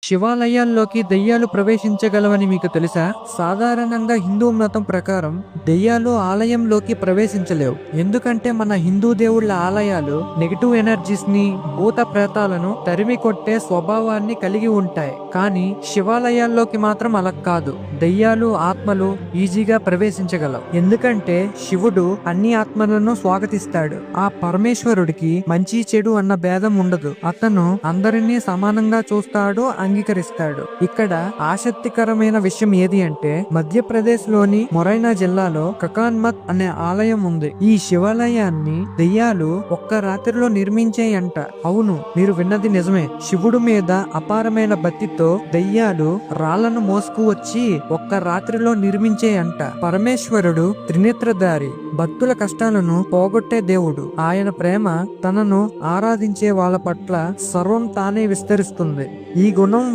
శివాలయాల్లోకి దెయ్యాలు ప్రవేశించగలవని మీకు తెలుసా? సాధారణంగా హిందూ మతం ప్రకారం దెయ్యాలు ఆలయంలోకి ప్రవేశించలేవు. ఎందుకంటే మన హిందూ దేవుళ్ళ ఆలయాలు నెగిటివ్ ఎనర్జీస్ ని, భూత ప్రేతాలను తరిమి కొట్టే స్వభావాన్ని కలిగి ఉంటాయి. కానీ శివాలయాల్లోకి మాత్రం అలా కాదు. దెయ్యాలు, ఆత్మలు ఈజీగా ప్రవేశించగలవు. ఎందుకంటే శివుడు అన్ని ఆత్మలను స్వాగతిస్తాడు. ఆ పరమేశ్వరుడికి మంచి చెడు అన్న భేదం ఉండదు. అతను అందరినీ సమానంగా చూస్తాడు, అంగీకరిస్తాడు. ఇక్కడ ఆసక్తికరమైన విషయం ఏది అంటే మధ్యప్రదేశ్ లోని మొరైనా జిల్లాలో కకాన్మత్ అనే ఆలయం ఉంది. ఈ శివాలయాన్ని దెయ్యాలు ఒక్క రాత్రిలో నిర్మించాయంట. అవును, మీరు విన్నది నిజమే. శివుడు మీద అపారమైన భక్తితో దెయ్యాలు రాళ్లను మోసుకు వచ్చి ఒక్క రాత్రిలో నిర్మించేయంట. పరమేశ్వరుడు త్రినేత్రధారి, భక్తుల కష్టాలను పోగొట్టే దేవుడు. ఆయన ప్రేమ తనను ఆరాధించే వాళ్ళ పట్ల సర్వం తానే విస్తరిస్తుంది. ఈ గుణం